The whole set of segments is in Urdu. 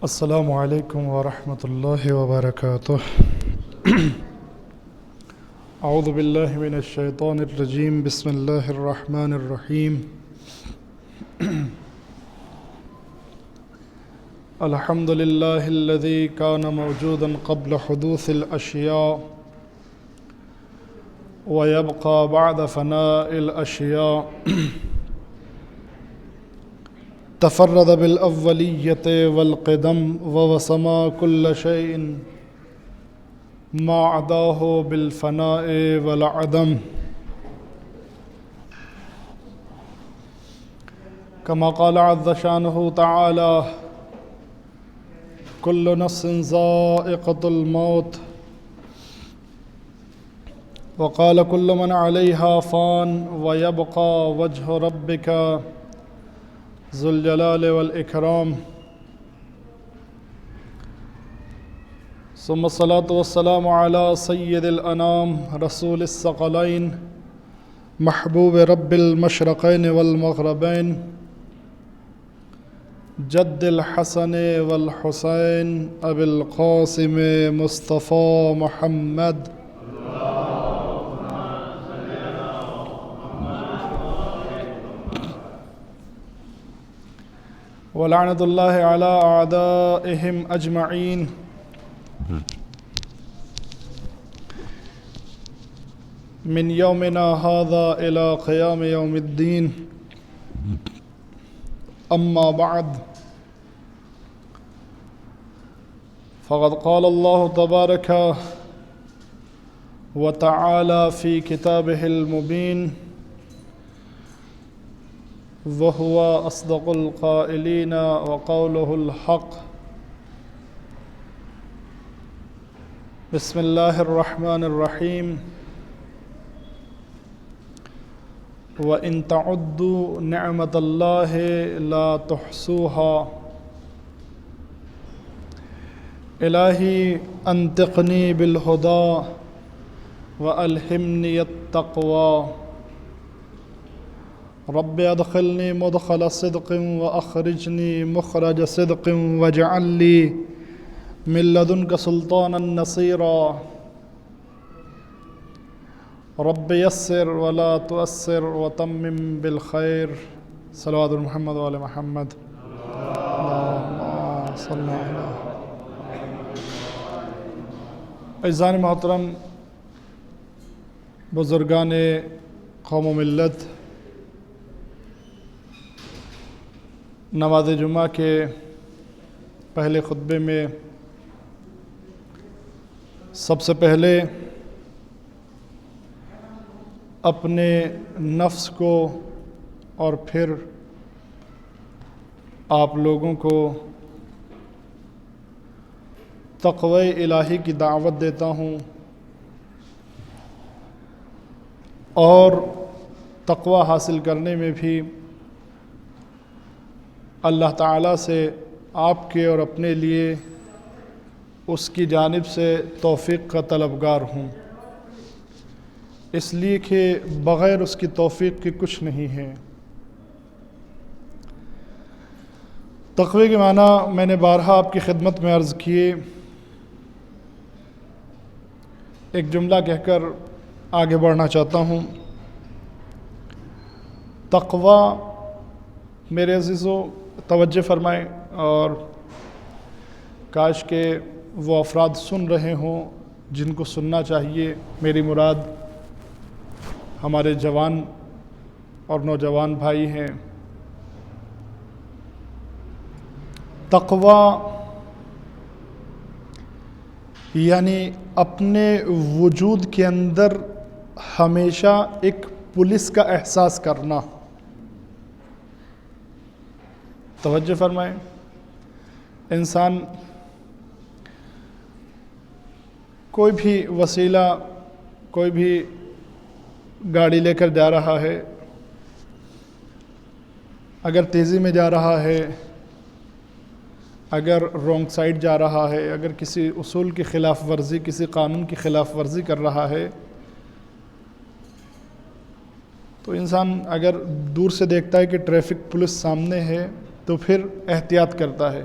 السلام علیکم ورحمۃ اللہ وبرکاتہ۔ اعوذ باللہ من الشیطان الرجیم، بسم اللہ الرحمن الرحیم۔ الحمد للہ الذی کان موجودا قبل حدوث الاشیاء ویبقى بعد فناء الاشیاء، تفرد بالاولیۃ والقدم ووسما كل شیء ما عداه بالفناء والعدم، كما قال عز شانه تعالى: كل نفس ذائقة الموت، وقال كل من عليها فان ويبقى وجه ربك ذو الجلال والإكرام، ثم الصلاة والسلام على سيد الأنام رسول الثقلين محبوب رب المشرقين والمغربين جد الحسن والحسين أبي القاسم مصطفى محمد ولعنة الله على أعدائهم أجمعين۔ من يومنا هذا إلى قيام يوم الدين، أما بعد، فقد قال الله تبارك وتعالى في كتابه المبين، وهو أصدق القائلين وقوله الحق، بسم الله الرحمن الرحيم، وإن تعدوا نعمة الله لا تحصوها، إلهي أنطقني بالهدى وألهمني التقوى، رب أدخلني مدخل صدق وأخرجني مخرج صدق واجعل لي من لدنك سلطانا نصيرا، رب يسر ولا تؤسر وتمم بالخير، صلوات محمد وعلى محمد، اللهم صل على۔ عزیزان محترم، بزرگان قوم و ملت، نماز جمعہ کے پہلے خطبے میں سب سے پہلے اپنے نفس کو اور پھر آپ لوگوں کو تقوی الہی کی دعوت دیتا ہوں، اور تقوی حاصل کرنے میں بھی اللہ تعالیٰ سے آپ کے اور اپنے لیے اس کی جانب سے توفیق کا طلبگار ہوں، اس لیے کہ بغیر اس کی توفیق کے کچھ نہیں ہے۔ تقوی کے معنی میں نے بارہا آپ کی خدمت میں عرض کیے، ایک جملہ کہہ کر آگے بڑھنا چاہتا ہوں۔ تقوی، میرے عزیزو توجہ فرمائیں، اور کاش کہ وہ افراد سن رہے ہوں جن کو سننا چاہیے۔ میری مراد ہمارے جوان اور نوجوان بھائی ہیں۔ تقوی یعنی اپنے وجود کے اندر ہمیشہ ایک پولیس کا احساس کرنا۔ توجہ فرمائیں، انسان کوئی بھی وسیلہ، کوئی بھی گاڑی لے کر جا رہا ہے، اگر تیزی میں جا رہا ہے، اگر رونگ سائیڈ جا رہا ہے، اگر کسی اصول کی خلاف ورزی، کسی قانون کی خلاف ورزی کر رہا ہے، تو انسان اگر دور سے دیکھتا ہے کہ ٹریفک پولیس سامنے ہے تو پھر احتیاط کرتا ہے۔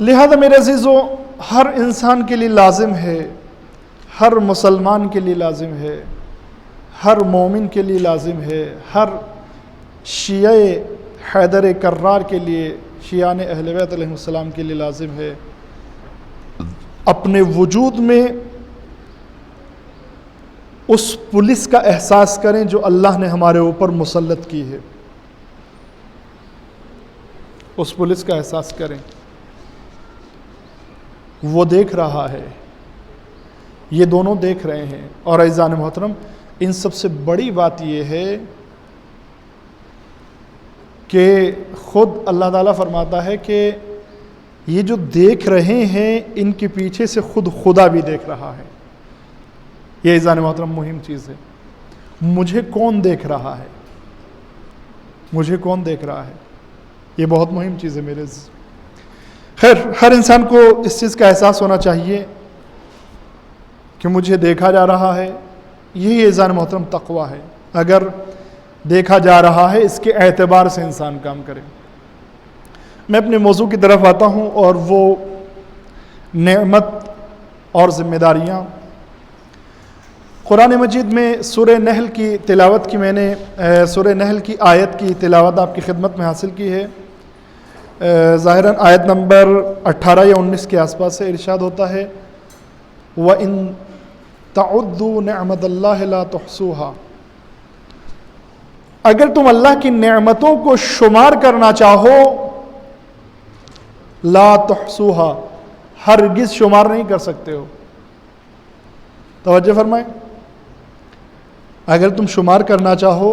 لہذا میرے عزیزوں ہر انسان کے لیے لازم ہے، ہر مسلمان کے لیے لازم ہے، ہر مومن کے لیے لازم ہے، ہر شیعہ حیدر کرار کے لیے، شیعان اہل بیت علیہ السلام کے لیے لازم ہے اپنے وجود میں اس پولیس کا احساس کریں جو اللہ نے ہمارے اوپر مسلط کی ہے، اس پولیس کا احساس کریں۔ وہ دیکھ رہا ہے، یہ دونوں دیکھ رہے ہیں، اور عزیزان محترم ان سب سے بڑی بات یہ ہے کہ خود اللہ تعالیٰ فرماتا ہے کہ یہ جو دیکھ رہے ہیں ان کے پیچھے سے خود خدا بھی دیکھ رہا ہے۔ یہ عزیزان محترم مہم چیز ہے، مجھے کون دیکھ رہا ہے، مجھے کون دیکھ رہا ہے، یہ بہت مہم چیز ہے میرے عزیز۔ خیر ہر انسان کو اس چیز کا احساس ہونا چاہیے کہ مجھے دیکھا جا رہا ہے، یہی عزیزان محترم تقویٰ ہے۔ اگر دیکھا جا رہا ہے اس کے اعتبار سے انسان کام کرے۔ میں اپنے موضوع کی طرف آتا ہوں، اور وہ نعمت اور ذمہ داریاں۔ قرآن مجید میں سورہ نحل کی تلاوت کی، میں نے سورہ نحل کی آیت کی تلاوت آپ کی خدمت میں حاصل کی ہے۔ ظاہراً آیت نمبر 18 یا 19 کے آس پاس سے ارشاد ہوتا ہے وَإِن تَعُدُّوا نِعْمَةَ اللَّهِ لَا تُحْصُوهَا، اگر تم اللہ کی نعمتوں کو شمار کرنا چاہو، لا تحصوها، ہرگز شمار نہیں کر سکتے ہو۔ توجہ فرمائیں، اگر تم شمار کرنا چاہو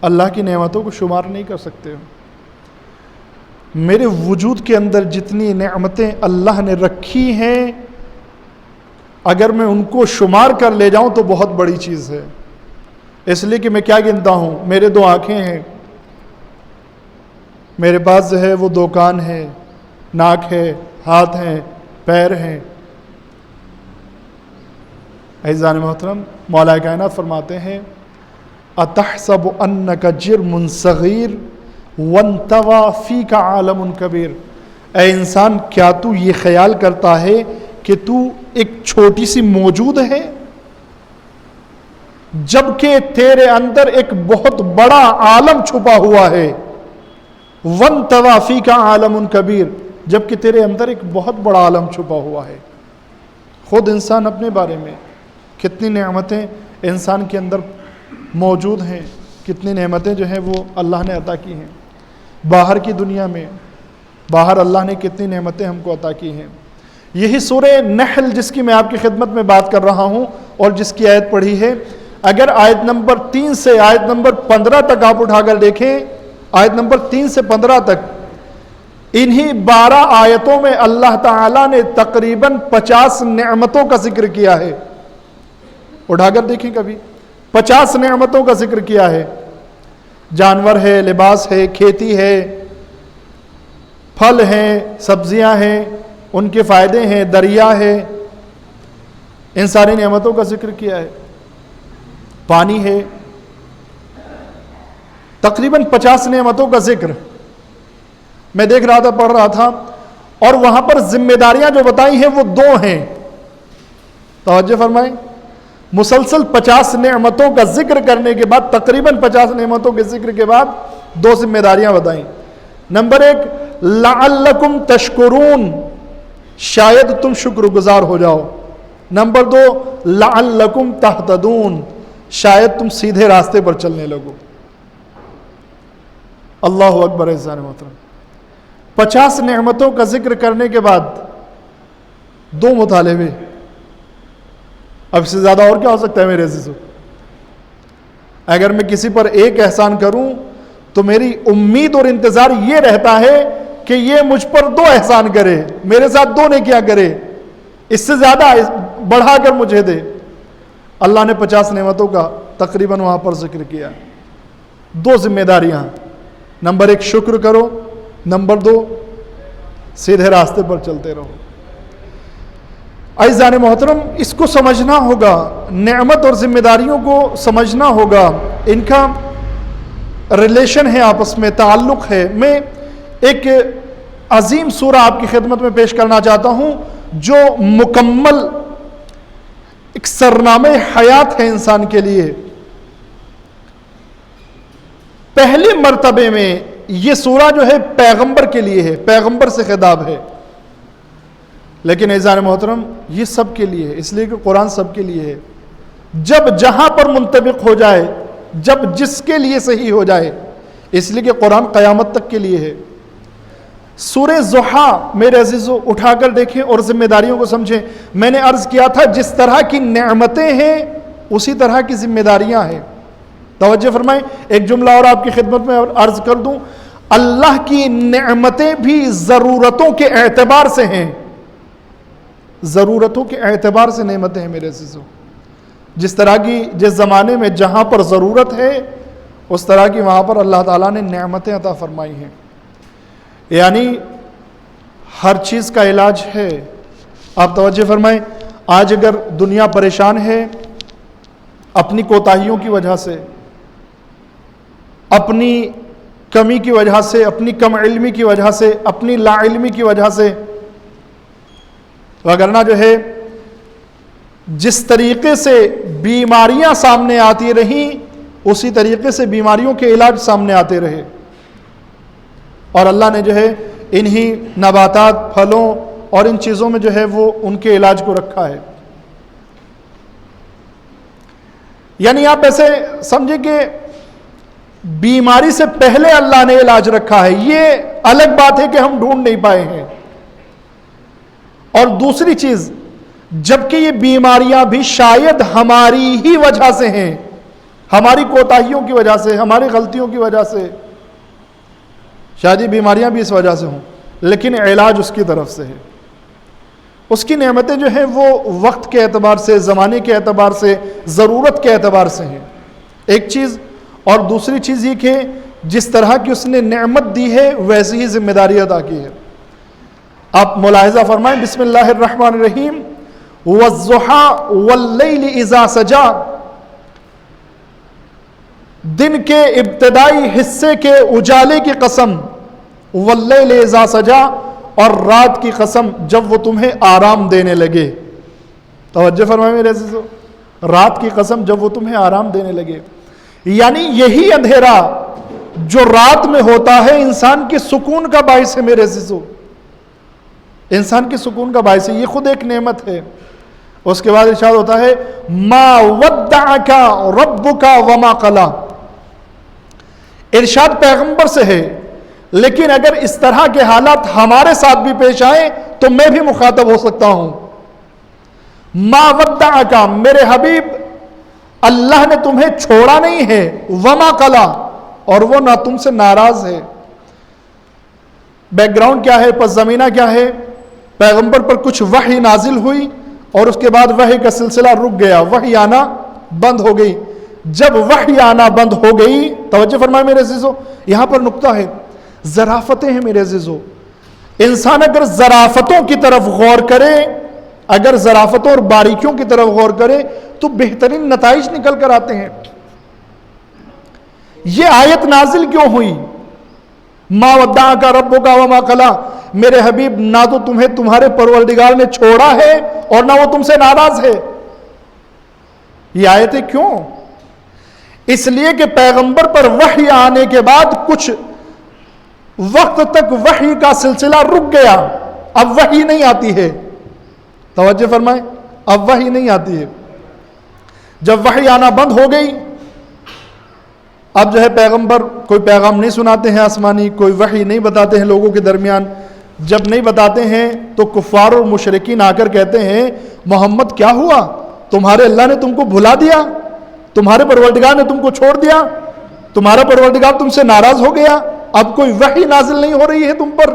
اللہ کی نعمتوں کو شمار نہیں کر سکتے ہو۔ میرے وجود کے اندر جتنی نعمتیں اللہ نے رکھی ہیں، اگر میں ان کو شمار کر لے جاؤں تو بہت بڑی چیز ہے۔ اس لیے کہ میں کیا گنتا ہوں، میرے 2 آنکھیں ہیں، میرے پاس جو ہے وہ 2 کان ہیں، ناک ہے، ہاتھ ہیں، پیر ہیں۔ عزیزان محترم مولا کائنات فرماتے ہیں اتحسب انک جرم صغیر وانطوی فیک عالم کبیر، اے انسان کیا تو یہ خیال کرتا ہے کہ تو ایک چھوٹی سی موجود ہے، جبکہ تیرے اندر ایک بہت بڑا عالم چھپا ہوا ہے۔ وانطوی فیک عالم کبیر، جبکہ تیرے اندر ایک بہت بڑا عالم چھپا ہوا ہے۔ خود انسان اپنے بارے میں کتنی نعمتیں انسان کے اندر موجود ہیں، کتنی نعمتیں جو ہیں وہ اللہ نے عطا کی ہیں۔ باہر کی دنیا میں، باہر اللہ نے کتنی نعمتیں ہم کو عطا کی ہیں۔ یہی سورہ نحل جس کی میں آپ کی خدمت میں بات کر رہا ہوں اور جس کی آیت پڑھی ہے، اگر آیت نمبر 3 سے آیت نمبر 15 تک آپ اٹھا کر دیکھیں، آیت نمبر 3 سے 15 تک، انہی 12 آیتوں میں اللہ تعالیٰ نے تقریباً 50 نعمتوں کا ذکر کیا ہے۔ اٹھا کر دیکھیں کبھی، 50 نعمتوں کا ذکر کیا ہے۔ جانور ہے، لباس ہے، کھیتی ہے، پھل ہیں، سبزیاں ہیں، ان کے فائدے ہیں، دریا ہے، ان ساری نعمتوں کا ذکر کیا ہے۔ پانی ہے، تقریباً 50 نعمتوں کا ذکر میں دیکھ رہا تھا، پڑھ رہا تھا، اور وہاں پر ذمہ داریاں جو بتائی ہیں وہ 2 ہیں۔ توجہ فرمائیں، مسلسل 50 نعمتوں کا ذکر کرنے کے بعد، تقریباً 50 نعمتوں کے ذکر کے بعد 2 ذمہ داریاں بتائیں۔ نمبر 1 لعلکم تشکرون، شاید تم شکر گزار ہو جاؤ۔ نمبر 2 لعلکم تہتدون، شاید تم سیدھے راستے پر چلنے لگو۔ اللہ اکبر۔ عزیزان محترم 50 نعمتوں کا ذکر کرنے کے بعد 2 مطالبے، اب سے زیادہ اور کیا ہو سکتا ہے میرے عزیزو؟ اگر میں کسی پر ایک احسان کروں تو میری امید اور انتظار یہ رہتا ہے کہ یہ مجھ پر 2 احسان کرے، میرے ساتھ 2 نیکیاں کرے، اس سے زیادہ بڑھا کر مجھے دے۔ اللہ نے 50 نعمتوں کا تقریباً وہاں پر ذکر کیا۔ 2 ذمہ داریاں، نمبر 1 شکر کرو، نمبر 2 سیدھے راستے پر چلتے رہو۔ عزیزان محترم اس کو سمجھنا ہوگا، نعمت اور ذمہ داریوں کو سمجھنا ہوگا، ان کا ریلیشن ہے، آپس میں تعلق ہے۔ میں ایک عظیم سورہ آپ کی خدمت میں پیش کرنا چاہتا ہوں جو مکمل ایک سرنامہ حیات ہے انسان کے لیے. پہلے مرتبے میں یہ سورہ جو ہے پیغمبر کے لیے ہے، پیغمبر سے خطاب ہے. لیکن عزیزان محترم یہ سب کے لیے ہے، اس لیے کہ قرآن سب کے لیے ہے. جب جہاں پر منطبق ہو جائے، جب جس کے لیے صحیح ہو جائے، اس لیے کہ قرآن قیامت تک کے لیے ہے. سورہ ضحیٰ میرے عزیزو اٹھا کر دیکھیں اور ذمہ داریوں کو سمجھیں. میں نے عرض کیا تھا جس طرح کی نعمتیں ہیں اسی طرح کی ذمہ داریاں ہیں. توجہ فرمائیں. ایک جملہ اور آپ کی خدمت میں عرض کر دوں، اللہ کی نعمتیں بھی ضرورتوں کے اعتبار سے ہیں، ضرورتوں کے اعتبار سے نعمتیں ہیں میرے عزیزو. جس طرح کی جس زمانے میں جہاں پر ضرورت ہے اس طرح کی وہاں پر اللہ تعالیٰ نے نعمتیں عطا فرمائی ہیں. یعنی ہر چیز کا علاج ہے. آپ توجہ فرمائیں. آج اگر دنیا پریشان ہے اپنی کوتاہیوں کی وجہ سے، اپنی کمی کی وجہ سے، اپنی کم علمی کی وجہ سے، اپنی لا علمی کی وجہ سے، وگرنہ جو ہے جس طریقے سے بیماریاں سامنے آتی رہیں اسی طریقے سے بیماریوں کے علاج سامنے آتے رہے. اور اللہ نے جو ہے انہی نباتات، پھلوں اور ان چیزوں میں جو ہے وہ ان کے علاج کو رکھا ہے. یعنی آپ ایسے سمجھیں کہ بیماری سے پہلے اللہ نے علاج رکھا ہے. یہ الگ بات ہے کہ ہم ڈھونڈ نہیں پائے ہیں. اور دوسری چیز، جبکہ یہ بیماریاں بھی شاید ہماری ہی وجہ سے ہیں، ہماری کوتاہیوں کی وجہ سے، ہماری غلطیوں کی وجہ سے، شاید یہ بیماریاں بھی اس وجہ سے ہوں، لیکن علاج اس کی طرف سے ہے. اس کی نعمتیں جو ہیں وہ وقت کے اعتبار سے، زمانے کے اعتبار سے، ضرورت کے اعتبار سے ہیں. ایک چیز. اور دوسری چیز یہ کہ جس طرح کی اس نے نعمت دی ہے ویسی ہی ذمہ داری ادا کی ہے. آپ ملاحظہ فرمائیں. بسم اللہ الرحمن الرحیم. والضحى واللیل اذا سجا. دن کے ابتدائی حصے کے اجالے کی قسم، واللیل اذا سجا، اور رات کی قسم جب وہ تمہیں آرام دینے لگے. توجہ فرمائیں میرے عزیزو. رات کی قسم جب وہ تمہیں آرام دینے لگے. یعنی یہی اندھیرا جو رات میں ہوتا ہے انسان کے سکون کا باعث ہے میرے عزیزو، انسان کے سکون کا باعث ہے. یہ خود ایک نعمت ہے. اس کے بعد ارشاد ہوتا ہے ما ودعک ربک وما قلی. ارشاد پیغمبر سے ہے، لیکن اگر اس طرح کے حالات ہمارے ساتھ بھی پیش آئیں تو میں بھی مخاطب ہو سکتا ہوں. ما ودعک، میرے حبیب اللہ نے تمہیں چھوڑا نہیں ہے، وما قلی، اور وہ نہ تم سے ناراض ہے. بیک گراؤنڈ کیا ہے، پس زمینہ کیا ہے؟ پیغمبر پر کچھ وحی نازل ہوئی اور اس کے بعد وحی کا سلسلہ رک گیا، وحی آنا بند ہو گئی. جب وحی آنا بند ہو گئی، توجہ فرمائے میرے عزیزو، یہاں پر نقطہ ہے، ظرافتیں ہیں میرے عزیزو. انسان اگر ظرافتوں کی طرف غور کرے، اگر ظرافتوں اور باریکیوں کی طرف غور کرے تو بہترین نتائج نکل کر آتے ہیں. یہ آیت نازل کیوں ہوئی؟ ما ودعک ربک وما قلی. میرے حبیب نہ تو تمہیں تمہارے پروردگار نے چھوڑا ہے اور نہ وہ تم سے ناراض ہے. یہ آیتیں کیوں؟ اس لیے کہ پیغمبر پر وحی آنے کے بعد کچھ وقت تک وحی کا سلسلہ رک گیا، اب وحی نہیں آتی ہے. توجہ فرمائیں، اب وحی نہیں آتی ہے. جب وحی آنا بند ہو گئی، اب جو ہے پیغمبر کوئی پیغام نہیں سناتے ہیں آسمانی، کوئی وحی نہیں بتاتے ہیں لوگوں کے درمیان. جب نہیں بتاتے ہیں تو کفار اور مشرکین آ کر کہتے ہیں محمد کیا ہوا، تمہارے اللہ نے تم کو بھلا دیا، تمہارے پروردگار نے تم کو چھوڑ دیا، تمہارا پروردگار تم سے ناراض ہو گیا، اب کوئی وحی نازل نہیں ہو رہی ہے تم پر.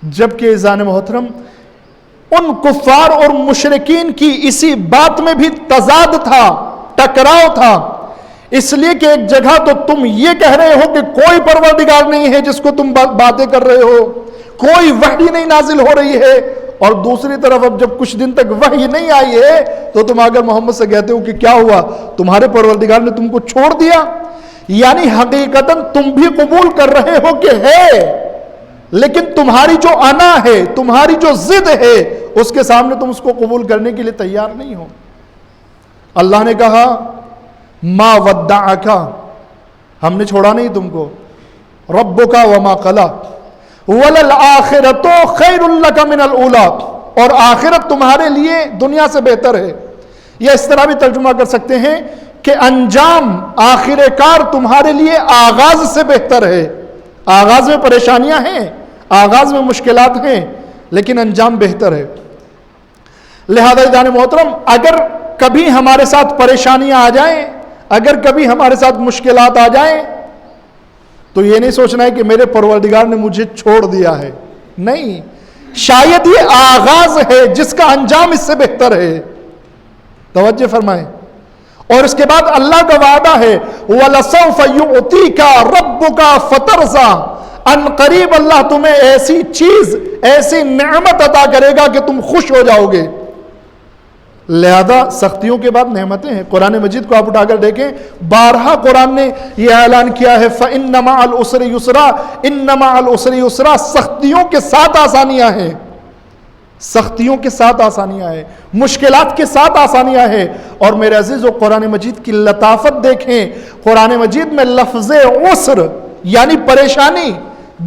جبکہ عزیزان محترم ان کفار اور مشرکین کی اسی بات میں بھی تضاد تھا، ٹکراؤ تھا. اس لیے کہ ایک جگہ تو تم یہ کہہ رہے ہو کہ کوئی پروردگار نہیں ہے جس کو تم باتیں کر رہے ہو، کوئی وحی نہیں نازل ہو رہی ہے، اور دوسری طرف اب جب کچھ دن تک وحی نہیں آئی ہے تو تم اگر محمد سے کہتے ہو کہ کیا ہوا، تمہارے پروردگار نے تم کو چھوڑ دیا. یعنی حقیقتاً تم بھی قبول کر رہے ہو کہ ہے، لیکن تمہاری جو انا ہے، تمہاری جو ضد ہے، اس کے سامنے تم اس کو قبول کرنے کے لیے تیار نہیں ہو۔ اللہ نے کہا ما ودعک، ہم نے چھوڑا نہیں تم کو، ربک وما قلی وللآخرۃ خیر لک من الاولی، اور آخرت تمہارے لیے دنیا سے بہتر ہے۔ یا اس طرح بھی ترجمہ کر سکتے ہیں کہ انجام، آخر کار تمہارے لیے آغاز سے بہتر ہے۔ آغاز میں پریشانیاں ہیں، آغاز میں مشکلات ہیں، لیکن انجام بہتر ہے۔ لہذا جان محترم، اگر کبھی ہمارے ساتھ پریشانیاں آ جائیں، اگر کبھی ہمارے ساتھ مشکلات آ جائیں، تو یہ نہیں سوچنا ہے کہ میرے پروردگار نے مجھے چھوڑ دیا ہے، نہیں، شاید یہ آغاز ہے جس کا انجام اس سے بہتر ہے۔ توجہ فرمائیں۔ اور اس کے بعد اللہ کا وعدہ ہے وَلَسَوْفَ يُعْطِيكَ رَبُّكَ فَتَرْضَىٰ، ان قریب اللہ تمہیں ایسی چیز، ایسی نعمت عطا کرے گا کہ تم خوش ہو جاؤ گے۔ لہذا سختیوں کے بعد نعمتیں ہیں۔ قرآن مجید کو آپ اٹھا کر دیکھیں، بارہا قرآن نے یہ اعلان کیا ہے فَإِنَّ مَعَ الْعُسْرِ يُسْرًا، إِنَّ مَعَ الْعُسْرِ يُسْرًا، سختیوں کے ساتھ آسانیاں ہیں، سختیوں کے ساتھ آسانیاں ہیں، مشکلات کے ساتھ آسانیاں ہیں۔ اور میرے عزیزو، قرآن مجید کی لطافت دیکھیں، قرآن مجید میں لفظ عسر یعنی پریشانی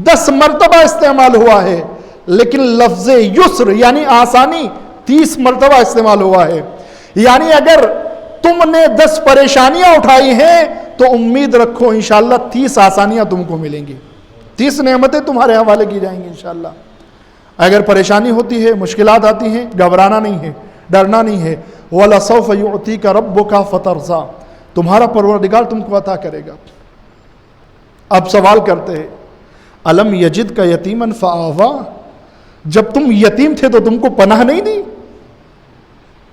10 مرتبہ استعمال ہوا ہے، لیکن لفظ یسر یعنی آسانی 30 مرتبہ استعمال ہوا ہے۔ یعنی اگر تم نے 10 پریشانیاں اٹھائی ہیں تو امید رکھو انشاءاللہ 30 آسانیاں تم کو ملیں گی، 30 نعمتیں تمہارے حوالے کی جائیں گی انشاءاللہ۔ اگر پریشانی ہوتی ہے، مشکلات آتی ہیں، گھبرانا نہیں ہے، ڈرنا نہیں ہے۔ وَلَسَوْفَ يُعْطِيكَ رَبُّكَ فَتَرْضَىٰ، تمہارا پروردگار تم کو عطا کرے گا۔ اب سوال کرتے ہیں الم یجد کا یتیمن فآوا، جب تم یتیم تھے تو تم کو پناہ نہیں دی؟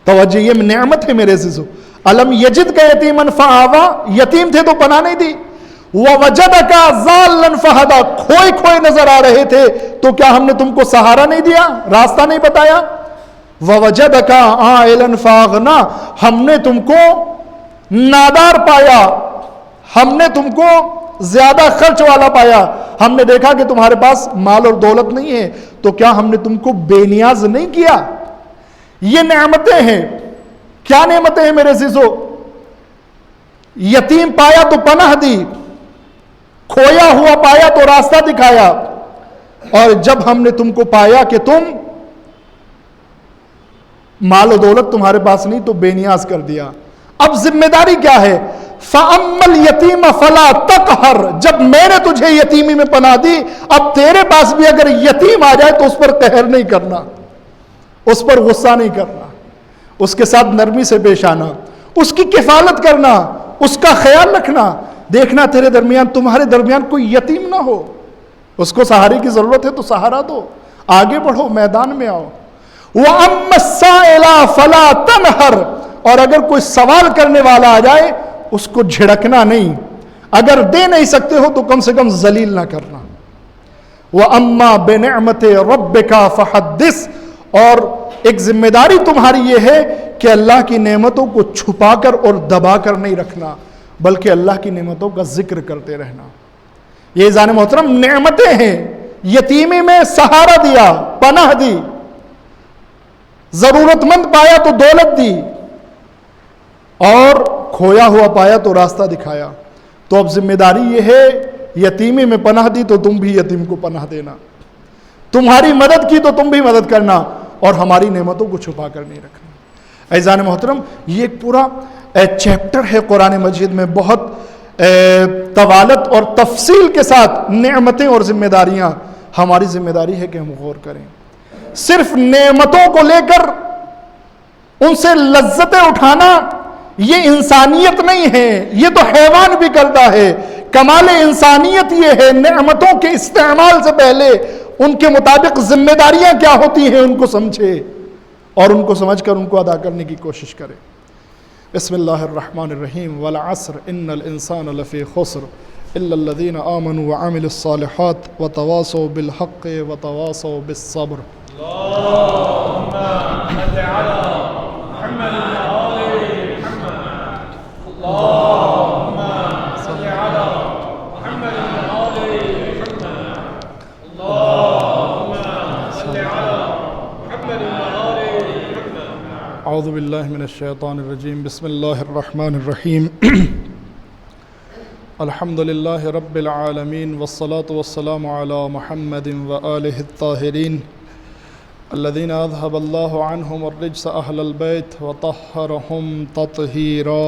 توجہ، یہ نعمت ہے میرے عزیزو۔ الم یجد کا یتیمن فآوا، یتیم تھے تو پناہ نہیں دی۔ وَوَجَدَكَ ضَالًّا فَهَدَىٰ، کھوئے کھوئے نظر آ رہے تھے تو کیا ہم نے تم کو سہارا نہیں دیا، راستہ نہیں بتایا؟ وَوَجَدَكَ عَائِلًا فَأَغْنَىٰ، ہم نے تم کو نادار پایا، ہم نے تم کو زیادہ خرچ والا پایا، ہم نے دیکھا کہ تمہارے پاس مال اور دولت نہیں ہے تو کیا ہم نے تم کو بے نیاز نہیں کیا؟ یہ نعمتیں ہیں۔ کیا نعمتیں ہیں میرے عزیزو؟ یتیم پایا تو پناہ دی، کھویا ہوا پایا تو راستہ دکھایا، اور جب ہم نے تم کو پایا کہ تم مال و دولت تمہارے پاس نہیں تو بے نیاز کر دیا۔ اب ذمہ داری کیا ہے؟ فَأَمَّا الْيَتِيمَ فَلَا تَقْهَرْ، جب میں نے تجھے یتیمی میں پناہ دی، اب تیرے پاس بھی اگر یتیم آ جائے تو اس پر قہر نہیں کرنا، اس پر غصہ نہیں کرنا، اس کے ساتھ نرمی سے پیش آنا، اس کی کفالت کرنا، اس کا خیال رکھنا، دیکھنا تیرے درمیان، تمہارے درمیان کوئی یتیم نہ ہو، اس کو سہارے کی ضرورت ہے تو سہارا دو، آگے بڑھو، میدان میں آؤ۔ وَأَمَّا السَّائِلَ فَلَا تَنْهَرْ، اور اگر کوئی سوال کرنے والا آ جائے اس کو جھڑکنا نہیں، اگر دے نہیں سکتے ہو تو کم سے کم ذلیل نہ کرنا۔ وَأَمَّا بِنِعْمَةِ رَبِّكَ فَحَدِّثْ، اور ایک ذمہ داری تمہاری یہ ہے کہ اللہ کی نعمتوں کو چھپا کر اور دبا کر نہیں رکھنا، بلکہ اللہ کی نعمتوں کا ذکر کرتے رہنا۔ یہ عزیزان محترم نعمتیں ہیں۔ یتیمی میں سہارا دیا، پناہ دی، ضرورت مند پایا تو دولت دی، اور کھویا ہوا پایا تو راستہ دکھایا۔ تو اب ذمہ داری یہ ہے، یتیمی میں پناہ دی تو تم بھی یتیم کو پناہ دینا، تمہاری مدد کی تو تم بھی مدد کرنا، اور ہماری نعمتوں کو چھپا کر نہیں رکھنا۔ عزیزان محترم، یہ ایک پورا چیپٹر ہے قرآن مجید میں، بہت طوالت اور تفصیل کے ساتھ نعمتیں اور ذمہ داریاں۔ ہماری ذمہ داری ہے کہ ہم غور کریں، صرف نعمتوں کو لے کر ان سے لذتیں اٹھانا یہ انسانیت نہیں ہے، یہ تو حیوان بھی کرتا ہے۔ کمال انسانیت یہ ہے نعمتوں کے استعمال سے پہلے ان کے مطابق ذمہ داریاں کیا ہوتی ہیں ان کو سمجھے، اور ان کو سمجھ کر ان کو ادا کرنے کی کوشش کرے۔ بسم اللہ الرحمن الرحیم۔ والعصر ان الانسان لفی خسر الا الذین آمنوا وعملوا الصالحات وتواصوا بالحق وتواصوا بالصبر۔ اللہم صل علی محمد وآل محمد۔ اللہم صل علی محمد وآل محمد۔ اعوذ باللہ من الشیطان الرجیم بسم اللہ الرحمن الرحیم الحمد للہ رب العالمین والصلاة والسلام علی محمد وآلہ الطاہرین الذین اذهب اللہ عنہم الرجس اہل البیت وطہرہم تطہیرا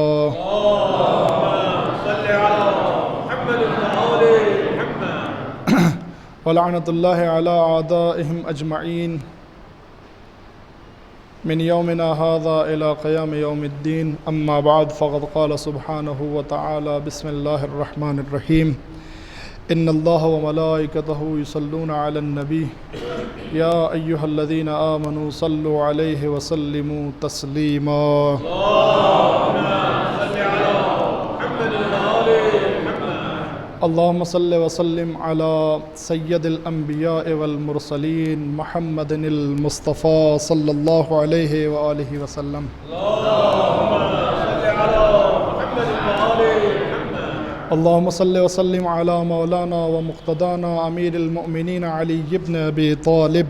ولعنۃ اللہ علی اعدائہم اجمعین من يومنا هذا إلى قيام يوم الدين أما بعد فقد قال سبحانه وتعالى بسم الله الرحمن الرحيم إن الله وملائكته يصلون على النبي يا أيها الذين آمنوا صلوا عليه وسلموا تسليما اللهم صل وسلم على سيد الأنبياء والمرسلين محمد المصطفى صلى الله عليه وآله وسلم اللهم صل وسلم على مولانا ومقتدانا أمير المؤمنين علي بن أبي طالب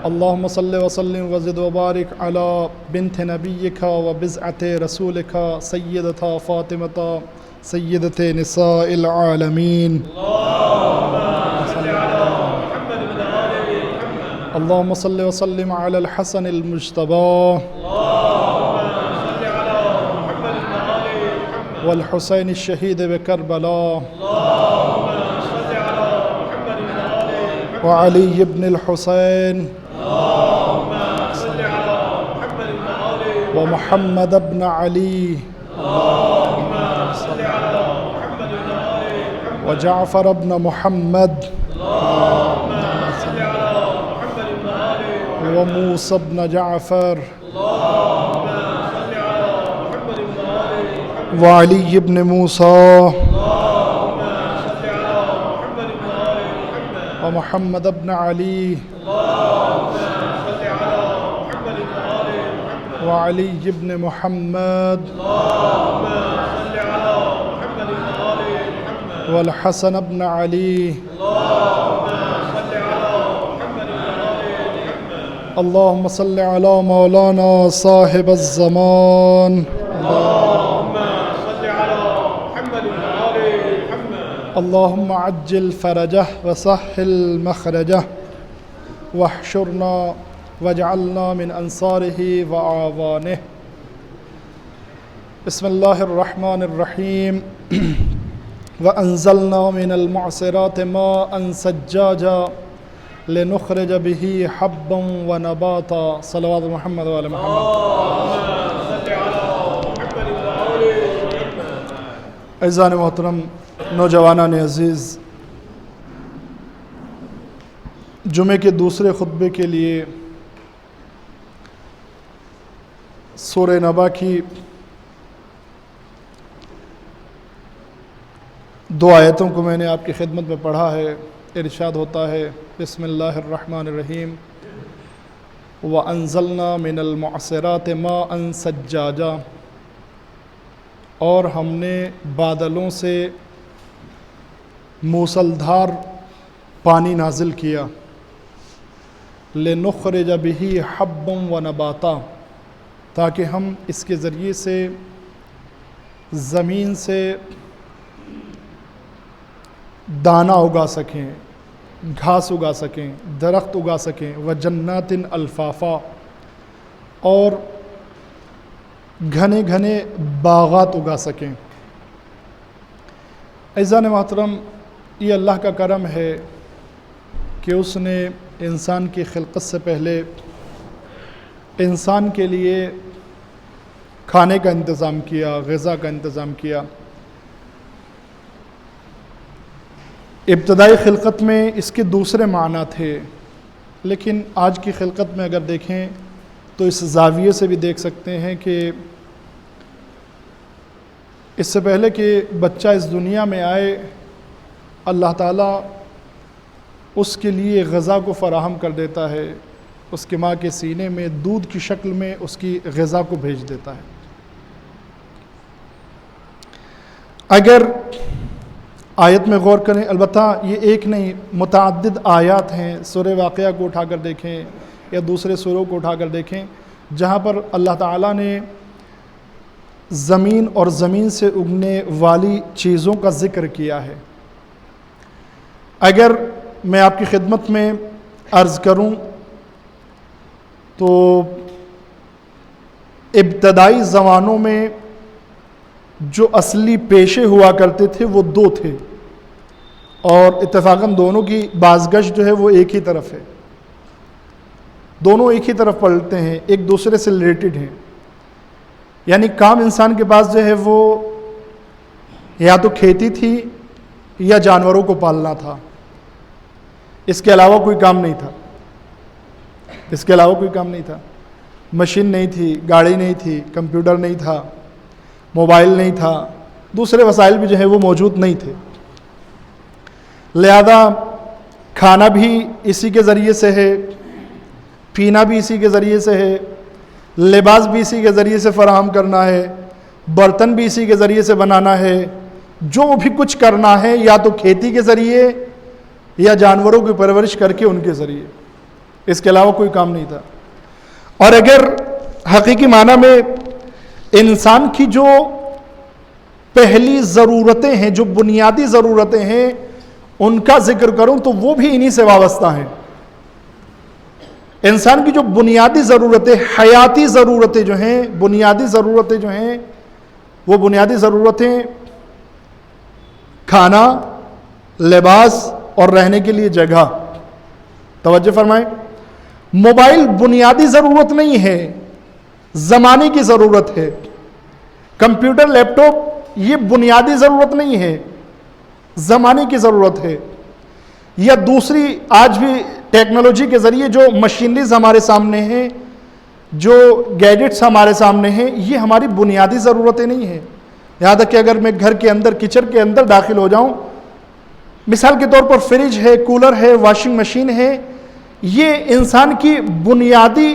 اللهم صل وسلم وزد وبارك على بنت نبيك وبزعة رسولك سيدة فاطمة سيدة نساء العالمين اللهم صل وسلم على الحسن المجتبى والحسين الشهيد بكربلاء وعلي بن الحسين ومحمد بن علي وجعفر بن محمد وموسى بن جعفر وعلي بن موسى ومحمد بن علي وعلي بن محمد والحسن بن علي اللهم صل على مولانا صاحب الزمان اللهم عجل فرجه وسهل مخرجه واحشرنا واجعلنا من انصاره وأعوانه بسم الله الرحمن الرحيم وأنزلنا من المعصرات ماء ثجاجا لنخرج به حبا ونباتا صلوات محمد وعلى محمد اعزان محترم نوجوانان عزیز، جمعے کے دوسرے خطبے کے لیے سورہ نبا کی دو آیتوں کو میں نے آپ کی خدمت میں پڑھا ہے۔ ارشاد ہوتا ہے بسم اللہ الرحمن الرحیم وَأَنزَلْنَا مِنَ الْمُعْصِرَاتِ مَاءً ثَجَّاجًا، اور ہم نے بادلوں سے موسلدھار پانی نازل کیا، لِنُخْرِجَ بِهِ حَبًّا وَنَبَاتًا، تاکہ ہم اس کے ذریعے سے زمین سے دانہ اگا سکیں، گھاس اگا سکیں، درخت اگا سکیں، وَجَنَّاتٍ الْفَافًا، اور گھنے گھنے باغات اگا سکیں۔ عزیزان محترم، یہ اللہ کا کرم ہے کہ اس نے انسان کی خلقت سے پہلے انسان کے لیے کھانے کا انتظام کیا، غذا کا انتظام کیا۔ ابتدائی خلقت میں اس کے دوسرے معنی تھے، لیکن آج کی خلقت میں اگر دیکھیں تو اس زاویے سے بھی دیکھ سکتے ہیں کہ اس سے پہلے کہ بچہ اس دنیا میں آئے، اللہ تعالیٰ اس کے لیے غذا کو فراہم کر دیتا ہے، اس کی ماں کے سینے میں دودھ کی شکل میں اس کی غذا کو بھیج دیتا ہے۔ اگر آیت میں غور کریں. البتہ یہ ایک نہیں، متعدد آیات ہیں. سورہ واقعہ کو اٹھا کر دیکھیں یا دوسرے سوروں کو اٹھا کر دیکھیں جہاں پر اللہ تعالیٰ نے زمین اور زمین سے اگنے والی چیزوں کا ذکر کیا ہے. اگر میں آپ کی خدمت میں عرض کروں تو ابتدائی زمانوں میں جو اصلی پیشے ہوا کرتے تھے وہ دو تھے، اور اتفاقاً دونوں کی بازگشت جو ہے وہ ایک ہی طرف ہے. دونوں ایک ہی طرف پلٹتے ہیں، ایک دوسرے سے ریلیٹڈ ہیں. یعنی کام انسان کے پاس جو ہے وہ یا تو کھیتی تھی یا جانوروں کو پالنا تھا. اس کے علاوہ کوئی کام نہیں تھا. اس کے علاوہ کوئی کام نہیں تھا. مشین نہیں تھی، گاڑی نہیں تھی، کمپیوٹر نہیں تھا، موبائل نہیں تھا، دوسرے وسائل بھی جو ہے وہ موجود نہیں تھے. لہذا کھانا بھی اسی کے ذریعے سے ہے، پینا بھی اسی کے ذریعے سے ہے، لباس بھی اسی کے ذریعے سے فراہم کرنا ہے، برتن بھی اسی کے ذریعے سے بنانا ہے. جو بھی کچھ کرنا ہے یا تو کھیتی کے ذریعے یا جانوروں کی پرورش کر کے ان کے ذریعے. اس کے علاوہ کوئی کام نہیں تھا. اور اگر حقیقی معنی میں انسان کی جو پہلی ضرورتیں ہیں، جو بنیادی ضرورتیں ہیں، ان کا ذکر کروں تو وہ بھی انہی سے وابستہ ہیں. انسان کی جو بنیادی ضرورتیں، حیاتی ضرورتیں جو ہیں، بنیادی ضرورتیں جو ہیں، وہ بنیادی ضرورتیں کھانا، لباس اور رہنے کے لیے جگہ. توجہ فرمائیں. موبائل بنیادی ضرورت نہیں ہے، زمانے کی ضرورت ہے. کمپیوٹر، لیپ ٹاپ یہ بنیادی ضرورت نہیں ہے، زمانے کی ضرورت ہے. یا دوسری آج بھی ٹیکنالوجی کے ذریعے جو مشینریز ہمارے سامنے ہیں، جو گیجٹس ہمارے سامنے ہیں، یہ ہماری بنیادی ضرورتیں نہیں ہیں. یہاں تک کہ اگر میں گھر کے اندر، کچن کے اندر داخل ہو جاؤں، مثال کے طور پر فریج ہے، کولر ہے، واشنگ مشین ہے، یہ انسان کی بنیادی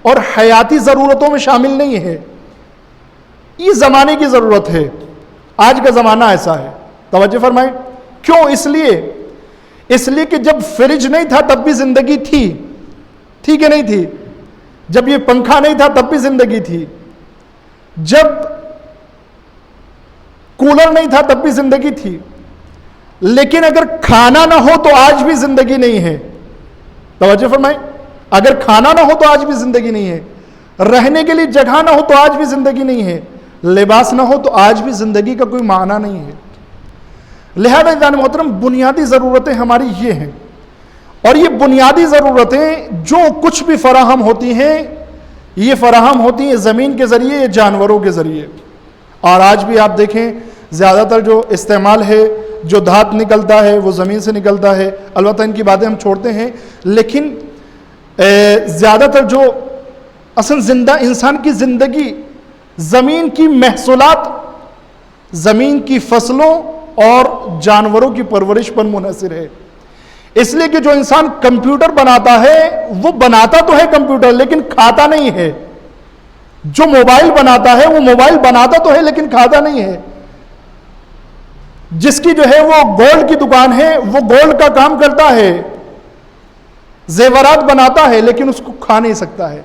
اور حیاتی ضرورتوں میں شامل نہیں ہے. یہ زمانے کی ضرورت ہے. آج کا زمانہ ایسا ہے. توجہ فرمائیں. کیوں؟ اس لیے کہ جب فریج نہیں تھا تب بھی زندگی تھی کہ نہیں تھی؟ جب یہ پنکھا نہیں تھا تب بھی زندگی تھی. جب کولر نہیں تھا تب بھی زندگی تھی. لیکن اگر کھانا نہ ہو تو آج بھی زندگی نہیں ہے. توجہ فرمائیں. اگر کھانا نہ ہو تو آج بھی زندگی نہیں ہے. رہنے کے لیے جگہ نہ ہو تو آج بھی زندگی نہیں ہے. لباس نہ ہو تو آج بھی زندگی کا کوئی معنی نہیں ہے. لہذا عزیزان محترم، بنیادی ضرورتیں ہماری یہ ہیں. اور یہ بنیادی ضرورتیں جو کچھ بھی فراہم ہوتی ہیں، یہ فراہم ہوتی ہیں زمین کے ذریعے یا جانوروں کے ذریعے. اور آج بھی آپ دیکھیں زیادہ تر جو استعمال ہے، جو دھات نکلتا ہے وہ زمین سے نکلتا ہے. البتہ ان کی باتیں ہم چھوڑتے ہیں، لیکن زیادہ تر جو اصل زندہ انسان کی زندگی زمین کی محصولات، زمین کی فصلوں اور جانوروں کی پرورش پر منحصر ہے. اس لیے کہ جو انسان کمپیوٹر بناتا ہے وہ بناتا تو ہے کمپیوٹر لیکن کھاتا نہیں ہے. جو موبائل بناتا ہے وہ موبائل بناتا تو ہے لیکن کھاتا نہیں ہے. جس کی جو ہے وہ گولڈ کی دکان ہے وہ گولڈ کا کام کرتا ہے، زیورات بناتا ہے لیکن اس کو کھا نہیں سکتا ہے.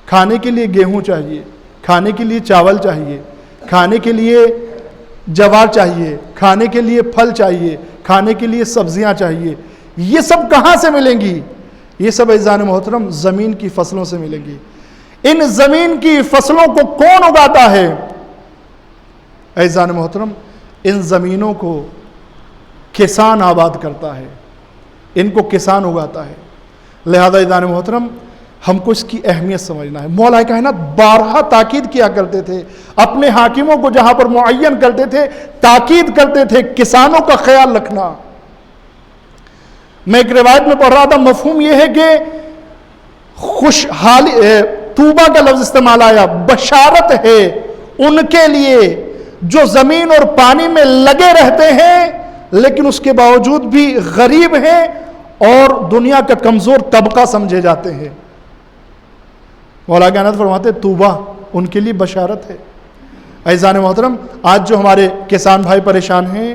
کھانے کے لیے گیہوں چاہیے، کھانے کے لیے چاول چاہیے، کھانے کے لیے جوار چاہیے، کھانے کے لیے پھل چاہیے، کھانے کے لیے سبزیاں چاہیے. یہ سب کہاں سے ملیں گی؟ یہ سب عزیزان محترم زمین کی فصلوں سے ملیں گی. ان زمین کی فصلوں کو کون اگاتا ہے؟ عزیزان محترم ان زمینوں کو کسان آباد کرتا ہے، ان کو کسان اگاتا ہے. لہذا عزیزان محترم ہم کو اس کی اہمیت سمجھنا ہے. مولا کائنات بارہا تاکید کیا کرتے تھے، اپنے حاکموں کو جہاں پر معین کرتے تھے تاکید کرتے تھے کسانوں کا خیال رکھنا. میں ایک روایت میں پڑھ رہا تھا، مفہوم یہ ہے کہ خوشحالی، توبہ کا لفظ استعمال آیا، بشارت ہے ان کے لیے جو زمین اور پانی میں لگے رہتے ہیں لیکن اس کے باوجود بھی غریب ہیں اور دنیا کا کمزور طبقہ سمجھے جاتے ہیں. مولا کائنات فرماتے توبہ ان کے لیے بشارت ہے. عزیزان محترم آج جو ہمارے کسان بھائی پریشان ہیں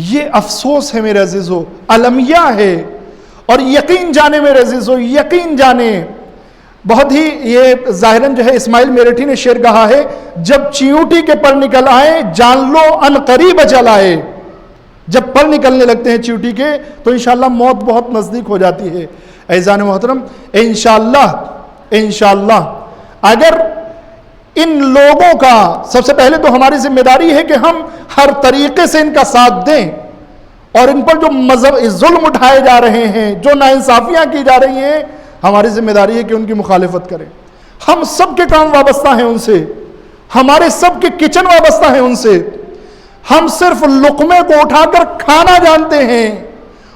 یہ افسوس ہے میرے عزیزو، المیہ ہے، اور یقین جانے میرے عزیزو، یقین جانے، بہت ہی یہ ظاہراً جو ہے اسماعیل میرٹھی نے شعر کہا ہے، جب چیونٹی کے پر نکل آئے جان لو ان قریب اجل آئے. جب پر نکلنے لگتے ہیں چیونٹی کے تو انشاءاللہ موت بہت نزدیک ہو جاتی ہے. عزیزان محترم، انشاءاللہ اگر ان لوگوں کا، سب سے پہلے تو ہماری ذمہ داری ہے کہ ہم ہر طریقے سے ان کا ساتھ دیں، اور ان پر جو ظلم اٹھائے جا رہے ہیں، جو ناانصافیاں کی جا رہی ہیں، ہماری ذمہ داری ہے کہ ان کی مخالفت کریں. ہم سب کے کام وابستہ ہیں ان سے، ہمارے سب کے کچن وابستہ ہیں ان سے. ہم صرف لقمے کو اٹھا کر کھانا جانتے ہیں،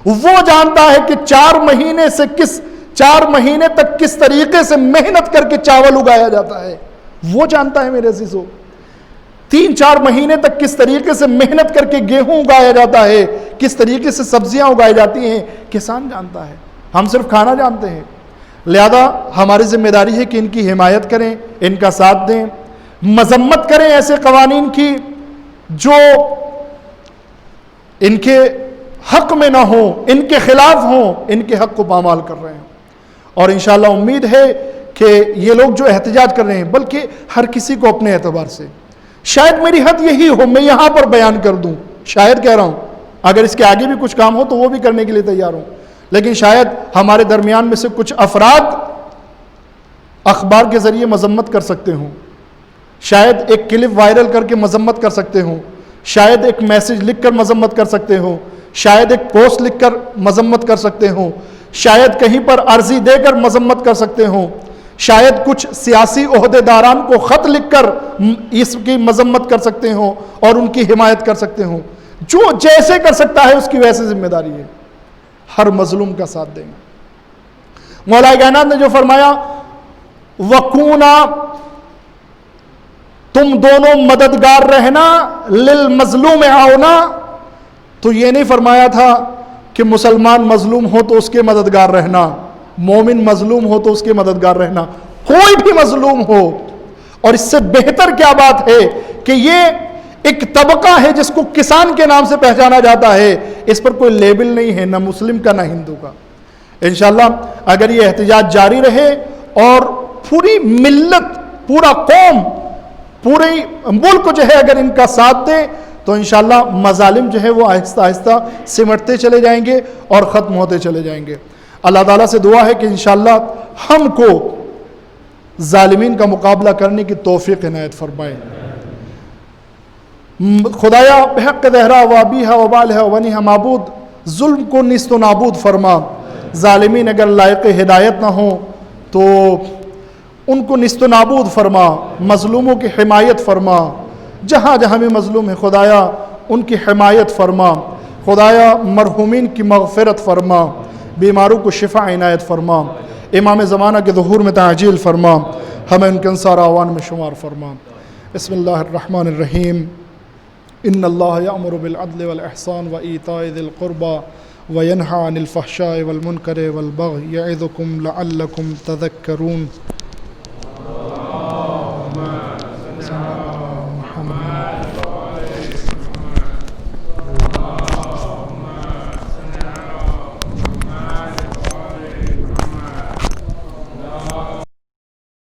وہ جانتا ہے کہ 4 مہینے تک کس طریقے سے محنت کر کے چاول اگایا جاتا ہے، وہ جانتا ہے میرے عزیزو. 3-4 مہینے تک کس طریقے سے محنت کر کے گیہوں اگایا جاتا ہے، کس طریقے سے سبزیاں اگائی جاتی ہیں، کسان جانتا ہے. ہم صرف کھانا جانتے ہیں. لہذا ہماری ذمہ داری ہے کہ ان کی حمایت کریں، ان کا ساتھ دیں، مذمت کریں ایسے قوانین کی جو ان کے حق میں نہ ہوں، ان کے خلاف ہوں، ان کے حق کو پامال کر رہے ہیں. اور انشاءاللہ امید ہے کہ یہ لوگ جو احتجاج کر رہے ہیں، بلکہ ہر کسی کو اپنے اعتبار سے، شاید میری حد یہی ہو میں یہاں پر بیان کر دوں، شاید کہہ رہا ہوں، اگر اس کے آگے بھی کچھ کام ہو تو وہ بھی کرنے کے لیے تیار ہوں، لیکن شاید ہمارے درمیان میں سے کچھ افراد اخبار کے ذریعے مذمت کر سکتے ہوں، شاید ایک کلپ وائرل کر کے مذمت کر سکتے ہوں، شاید ایک میسج لکھ کر مذمت کر سکتے ہوں، شاید ایک پوسٹ لکھ کر مذمت کر سکتے ہوں، شاید کہیں پر عرضی دے کر مذمت کر سکتے ہوں، شاید کچھ سیاسی عہدیداران کو خط لکھ کر اس کی مذمت کر سکتے ہوں اور ان کی حمایت کر سکتے ہوں. جو جیسے کر سکتا ہے اس کی ویسے ذمہ داری ہے، ہر مظلوم کا ساتھ دیں گے. مولا کائنات نے جو فرمایا وَكُونَا، تم دونوں مددگار رہنا، للمظلوم عونا، تو یہ نہیں فرمایا تھا کہ مسلمان مظلوم ہو تو اس کے مددگار رہنا، مومن مظلوم ہو تو اس کے مددگار رہنا، کوئی بھی مظلوم ہو. اور اس سے بہتر کیا بات ہے کہ یہ ایک طبقہ ہے جس کو کسان کے نام سے پہچانا جاتا ہے، اس پر کوئی لیبل نہیں ہے، نہ مسلم کا نہ ہندو کا. انشاءاللہ اگر یہ احتجاج جاری رہے اور پوری ملت، پورا قوم، پورے ملک جو ہے اگر ان کا ساتھ دے تو انشاءاللہ مظالم جو ہے وہ آہستہ آہستہ سمٹتے چلے جائیں گے اور ختم ہوتے چلے جائیں گے. اللہ تعالیٰ سے دعا ہے کہ انشاءاللہ ہم کو ظالمین کا مقابلہ کرنے کی توفیق عنایت فرمائے. خدایا بحق دہرا وابیہا وبالہا ونیہا معبود، ظلم کو نیست و نابود فرما. ظالمین اگر لائق ہدایت نہ ہوں تو ان کو نیست و نابود فرما، مظلوموں کی حمایت فرما. جہاں جہاں بھی مظلوم ہے خدایا ان کی حمایت فرما. خدایا مرحومین کی مغفرت فرما، بیماروں کو شفا عنایت فرما. امام زمانہ کے ظہور میں تعجیل فرما، ہمیں ان کے انصار اعوان میں شمار فرما. بسم اللہ الرحمن الرحیم. ان اللہ یأمر بالعدل والاحسان وایتاء ذی القربى وینہی عن الفحشاء والمنکر والبغی یعظکم لعلکم تذکرون.